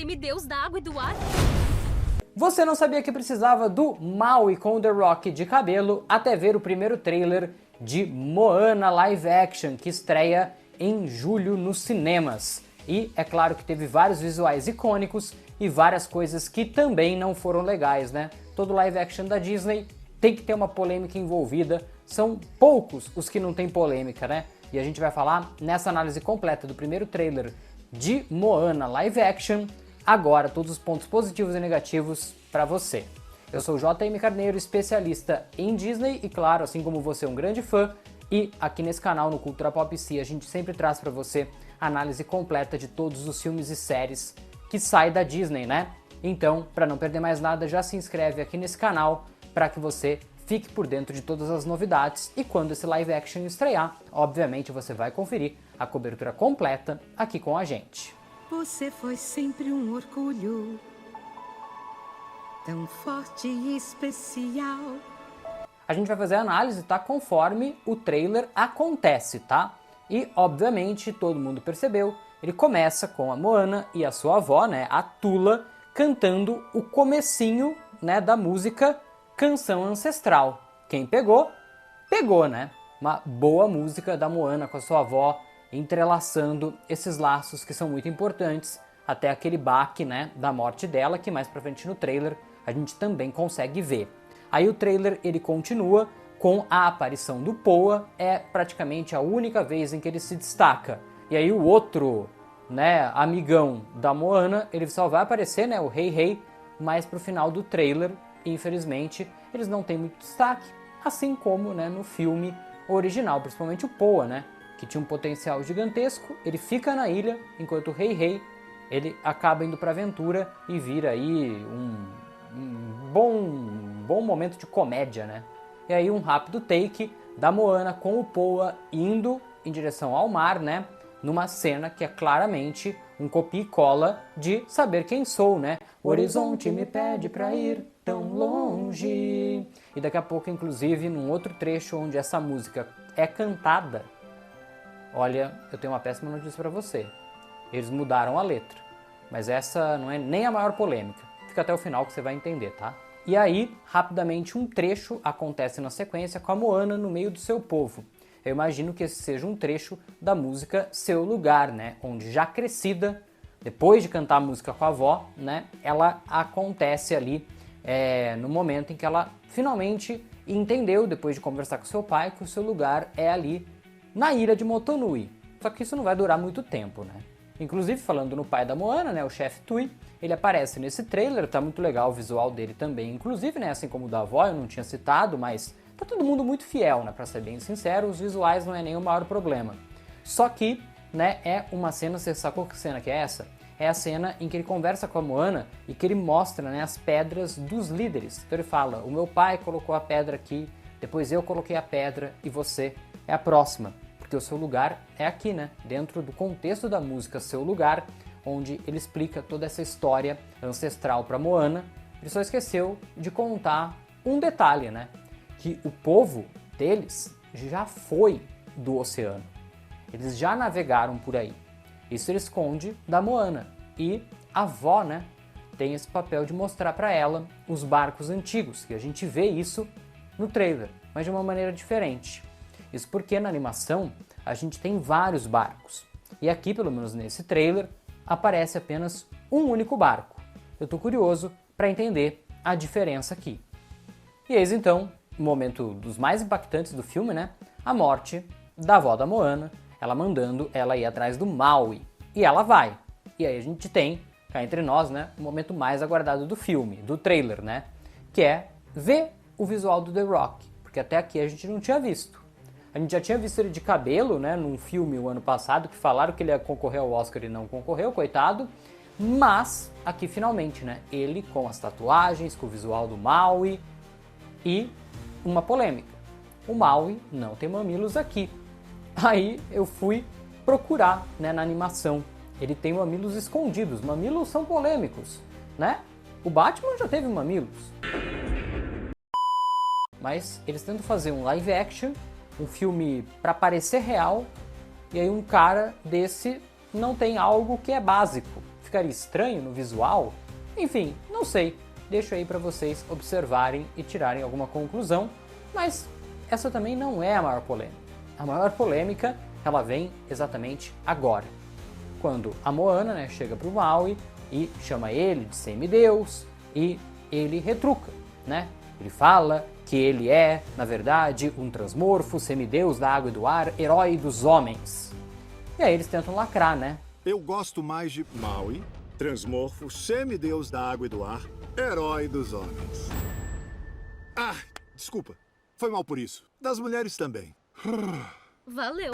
semideus da água e do ar? Você não sabia que precisava do Maui com The Rock de cabelo até ver o primeiro trailer de Moana Live Action, que estreia em julho nos cinemas. E é claro que teve vários visuais icônicos e várias coisas que também não foram legais, né? Todo live action da Disney tem que ter uma polêmica envolvida, são poucos os que não tem polêmica, né? E a gente vai falar nessa análise completa do primeiro trailer de Moana Live Action, agora todos os pontos positivos e negativos para você. Eu sou o JM Carneiro, especialista em Disney e claro, assim como você, um grande fã, e aqui nesse canal no Cultura Pop Si a gente sempre traz para você a análise completa de todos os filmes e séries que saem da Disney, né? Então, para não perder mais nada, já se inscreve aqui nesse canal para que você fique por dentro de todas as novidades e quando esse live action estrear, obviamente você vai conferir a cobertura completa aqui com a gente. Você foi sempre um orgulho, tão forte e especial. A gente vai fazer a análise, tá? Conforme o trailer acontece, tá? E, obviamente, todo mundo percebeu, ele começa com a Moana e a sua avó, né, a Tula, cantando o comecinho, né, da música Canção Ancestral. Quem pegou, pegou, né? Uma boa música da Moana com a sua avó, entrelaçando esses laços que são muito importantes, até aquele baque, né, da morte dela, que mais pra frente no trailer a gente também consegue ver. Aí o trailer ele continua com a aparição do Poa, é praticamente a única vez em que ele se destaca. E aí o outro, né, amigão da Moana, ele só vai aparecer, né, o Rei Rei, mais pro final do trailer, e infelizmente eles não têm muito destaque, assim como, né, no filme original, principalmente o Poa, né, que tinha um potencial gigantesco, ele fica na ilha, enquanto o Rei Rei, ele acaba indo pra aventura e vira aí um bom momento de comédia, né? E aí um rápido take da Moana com o Poa indo em direção ao mar, né? Numa cena que é claramente um copia e cola de Saber Quem Sou, né? O horizonte me pede pra ir tão longe. E daqui a pouco, inclusive, num outro trecho onde essa música é cantada, olha, eu tenho uma péssima notícia pra você. Eles mudaram a letra, mas essa não é nem a maior polêmica. Fica até o final que você vai entender, tá? E aí, rapidamente, um trecho acontece na sequência com a Moana no meio do seu povo. Eu imagino que esse seja um trecho da música Seu Lugar, né? Onde já crescida, depois de cantar a música com a avó, né? Ela acontece ali no momento em que ela finalmente entendeu, depois de conversar com seu pai, que o seu lugar é ali na ilha de Motunui. Só que isso não vai durar muito tempo, né? Inclusive, falando no pai da Moana, né, o chefe Tui, ele aparece nesse trailer, tá muito legal o visual dele também. Inclusive, né, assim como o da avó, eu não tinha citado, mas tá todo mundo muito fiel, né, pra ser bem sincero, os visuais não é nem o maior problema. Só que, né, é uma cena, você sacou que cena que é essa? É a cena em que ele conversa com a Moana e que ele mostra, né, as pedras dos líderes. Então ele fala, o meu pai colocou a pedra aqui, depois eu coloquei a pedra e você é a próxima. Porque o seu lugar é aqui, né? Dentro do contexto da música Seu Lugar, onde ele explica toda essa história ancestral para Moana. Ele só esqueceu de contar um detalhe, né? Que o povo deles já foi do oceano. Eles já navegaram por aí. Isso ele esconde da Moana. E a avó, né, tem esse papel de mostrar para ela os barcos antigos, que a gente vê isso no trailer, mas de uma maneira diferente. Isso porque na animação a gente tem vários barcos. E aqui, pelo menos nesse trailer, aparece apenas um único barco. Eu tô curioso para entender a diferença aqui. E eis então, o momento dos mais impactantes do filme, né? A morte da avó da Moana, ela mandando ela ir atrás do Maui. E ela vai. E aí a gente tem, cá entre nós, né, o momento mais aguardado do filme, do trailer, né? Que é ver o visual do The Rock. Porque até aqui a gente não tinha visto. A gente já tinha visto ele de cabelo, né, num filme o ano passado, que falaram que ele ia concorrer ao Oscar e não concorreu, coitado. Mas, aqui finalmente, né, ele com as tatuagens, com o visual do Maui e uma polêmica. O Maui não tem mamilos aqui. Aí eu fui procurar, né, na animação. Ele tem mamilos escondidos. Mamilos são polêmicos, né? O Batman já teve mamilos. Mas eles tentam fazer um live action, um filme para parecer real, e aí um cara desse não tem algo que é básico. ficaria estranho no visual? Enfim, não sei. Deixo aí para vocês observarem e tirarem alguma conclusão, mas essa também não é a maior polêmica. A maior polêmica, ela vem exatamente agora, quando a Moana, né, chega pro Maui e chama ele de semideus e ele retruca, né? Ele fala que ele é, na verdade, um transmorfo, semideus da água e do ar, herói dos homens. E aí eles tentam lacrar, né? Eu gosto mais de Maui, transmorfo, semideus da água e do ar, herói dos homens. Ah, desculpa. Foi mal por isso. Das mulheres também. Valeu.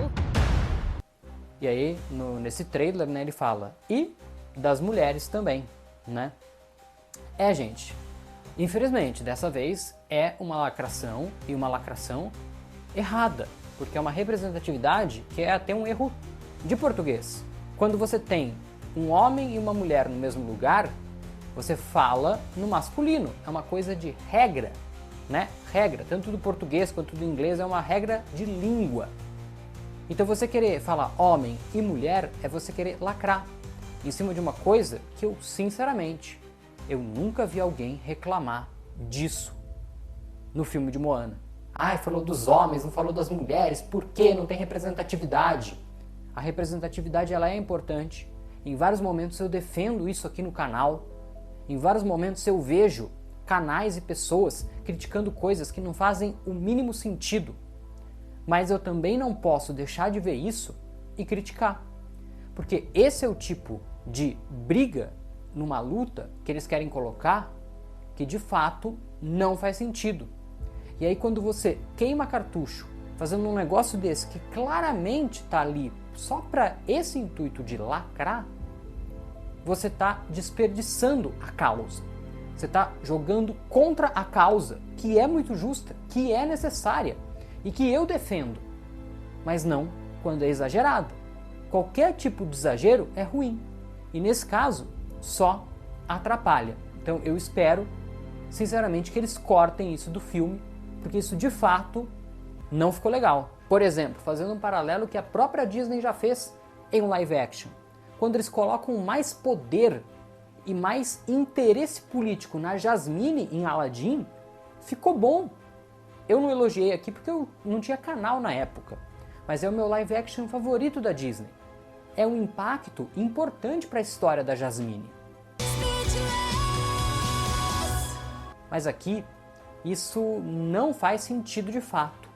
E aí, nesse trailer, né, ele fala, e das mulheres também, né? Gente, infelizmente, dessa vez é uma lacração, e uma lacração errada, porque é uma representatividade que é até um erro de português. Quando você tem um homem e uma mulher no mesmo lugar, você fala no masculino, é uma coisa de regra, né? Regra, tanto do português quanto do inglês, é uma regra de língua. Então você querer falar homem e mulher é você querer lacrar em cima de uma coisa que eu, sinceramente, eu nunca vi alguém reclamar disso no filme de Moana. Ai, falou dos homens, não falou das mulheres, por que não tem representatividade? A representatividade, ela é importante. Em vários momentos eu defendo isso aqui no canal. Em vários momentos eu vejo canais e pessoas criticando coisas que não fazem o mínimo sentido. Mas eu também não posso deixar de ver isso e criticar. Porque esse é o tipo de briga numa luta que eles querem colocar que de fato não faz sentido. E aí quando você queima cartucho fazendo um negócio desse que claramente está ali só para esse intuito de lacrar, você está desperdiçando a causa. Você está jogando contra a causa, que é muito justa, que é necessária e que eu defendo, mas não quando é exagerado. Qualquer tipo de exagero é ruim e nesse caso só atrapalha. Então eu espero sinceramente que eles cortem isso do filme, porque isso de fato não ficou legal. Por exemplo, fazendo um paralelo que a própria Disney já fez em um live action, quando eles colocam mais poder e mais interesse político na Jasmine em Aladdin, ficou bom. Eu não elogiei aqui porque eu não tinha canal na época, mas é o meu live action favorito da Disney. É um impacto importante para a história da Jasmine. Mas aqui, isso não faz sentido de fato.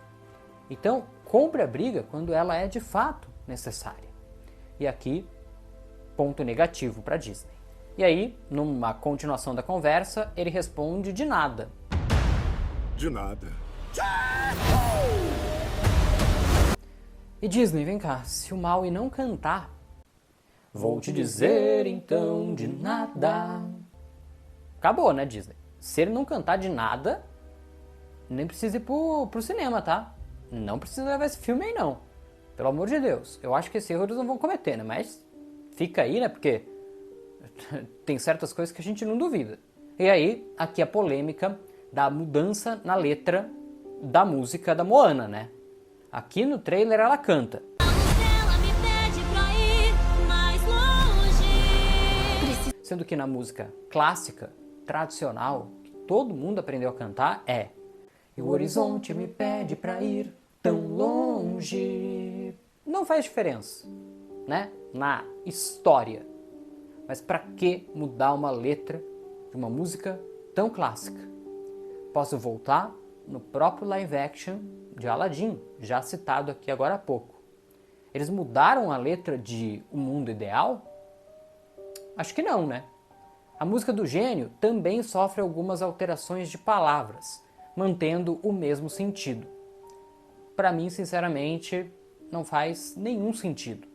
Então, compre a briga quando ela é de fato necessária. E aqui, ponto negativo para Disney. E aí, numa continuação da conversa, ele responde de nada. De nada. E Disney, vem cá, se o Maui não cantar, vou te dizer então de nada. Acabou, né, Disney? Se ele não cantar de nada, nem precisa ir pro cinema, tá? Não precisa levar esse filme aí, não. Pelo amor de Deus. Eu acho que esse erro eles não vão cometer, né? Mas fica aí, né? Porque tem certas coisas que a gente não duvida. E aí, aqui a polêmica da mudança na letra da música da Moana, né? Aqui no trailer ela canta. Sendo que na música clássica, tradicional, que todo mundo aprendeu a cantar, é: e o horizonte me pede pra ir tão longe. Não faz diferença, né? Na história. Mas pra que mudar uma letra de uma música tão clássica? Posso voltar no próprio live action de Aladdin, já citado aqui agora há pouco. Eles mudaram a letra de O Mundo Ideal? Acho que não, né? A música do Gênio também sofre algumas alterações de palavras, mantendo o mesmo sentido. Para mim, sinceramente, não faz nenhum sentido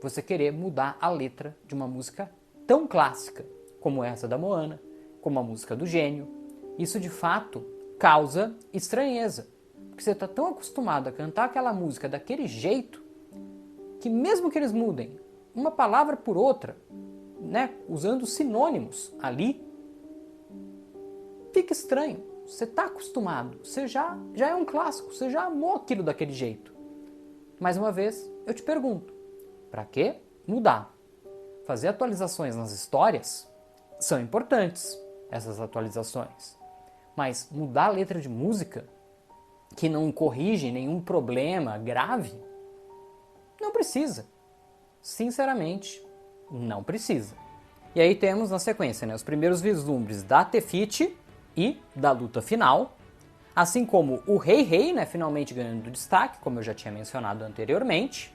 você querer mudar a letra de uma música tão clássica como essa da Moana, como a música do Gênio. Isso, de fato, causa estranheza, porque você está tão acostumado a cantar aquela música daquele jeito que mesmo que eles mudem uma palavra por outra, né, usando sinônimos ali, fica estranho. Você está acostumado, você já é um clássico, você já amou aquilo daquele jeito. Mais uma vez, eu te pergunto, para que mudar? fazer atualizações nas histórias são importantes, essas atualizações. Mas mudar a letra de música, que não corrige nenhum problema grave, não precisa. Sinceramente, não precisa. E aí temos na sequência, né, os primeiros vislumbres da Tefiti e da luta final, assim como o Rei Rei, né, finalmente ganhando destaque, como eu já tinha mencionado anteriormente.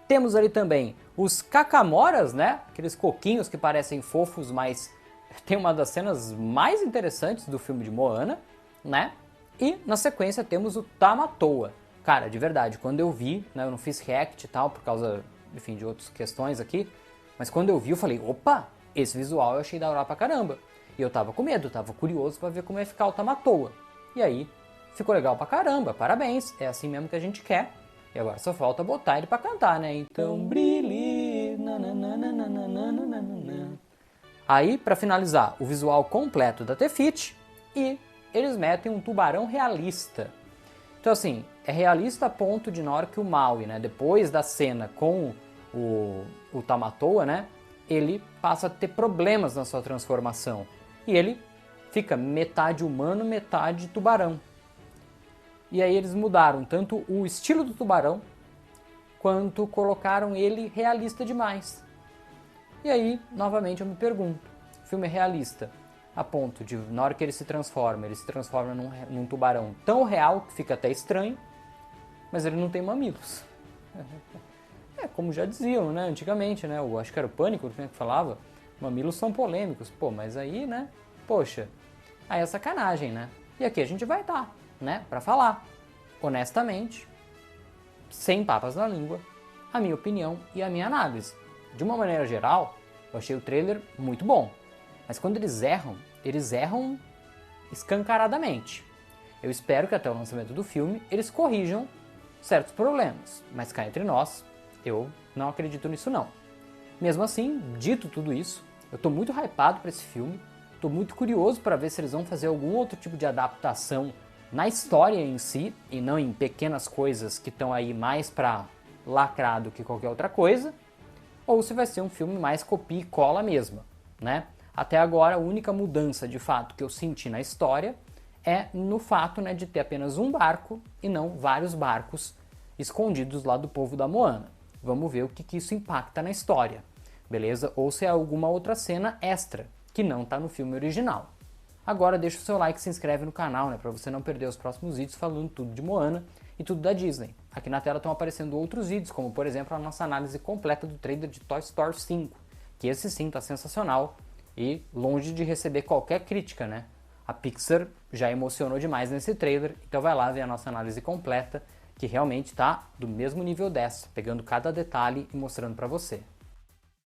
Temos ali também os Kakamoras, né, aqueles coquinhos que parecem fofos, mas tem uma das cenas mais interessantes do filme de Moana, né? E na sequência temos o Tamatoa. Cara, de verdade, quando eu vi, né, eu não fiz react e tal, por causa, enfim, de outras questões aqui, mas quando eu vi eu falei, opa, esse visual eu achei da hora pra caramba. E eu tava com medo, tava curioso pra ver como ia ficar o Tamatoa. E aí, ficou legal pra caramba, parabéns, é assim mesmo que a gente quer. E agora só falta botar ele pra cantar, né? Então brilhe, nananana. Aí, pra finalizar, o visual completo da Tefiti e eles metem um tubarão realista. Então assim, é realista a ponto de na hora que o Maui, né, depois da cena com o Tamatoa, né, ele passa a ter problemas na sua transformação. E ele fica metade humano, metade tubarão. E aí eles mudaram tanto o estilo do tubarão, quanto colocaram ele realista demais. E aí, novamente, eu me pergunto, o filme é realista a ponto de, na hora que ele se transforma num tubarão tão real que fica até estranho, mas ele não tem mamilos. É, como já diziam, né, antigamente, né, eu acho que era o Pânico que falava, mamilos são polêmicos. Pô, mas aí, né, poxa, aí é sacanagem, né? E aqui a gente vai estar, né, pra falar, honestamente, sem papas na língua, a minha opinião e a minha análise. De uma maneira geral, eu achei o trailer muito bom, mas quando eles erram escancaradamente. Eu espero que até o lançamento do filme eles corrijam certos problemas, mas cá entre nós, eu não acredito nisso não. Mesmo assim, dito tudo isso, eu tô muito hypado para esse filme, tô muito curioso para ver se eles vão fazer algum outro tipo de adaptação na história em si, e não em pequenas coisas que estão aí mais para lacrar do que qualquer outra coisa, ou se vai ser um filme mais copia e cola mesmo, né? Até agora, a única mudança de fato que eu senti na história é no fato, né, de ter apenas um barco e não vários barcos escondidos lá do povo da Moana. Vamos ver o que isso impacta na história, beleza? Ou se é alguma outra cena extra que não está no filme original. Agora deixa o seu like e se inscreve no canal, né, para você não perder os próximos vídeos falando tudo de Moana e tudo da Disney. Aqui na tela estão aparecendo outros vídeos, como por exemplo a nossa análise completa do trailer de Toy Story 5, que esse sim tá sensacional e longe de receber qualquer crítica, né? A Pixar já emocionou demais nesse trailer, então vai lá ver a nossa análise completa, que realmente tá do mesmo nível dessa, pegando cada detalhe e mostrando para você.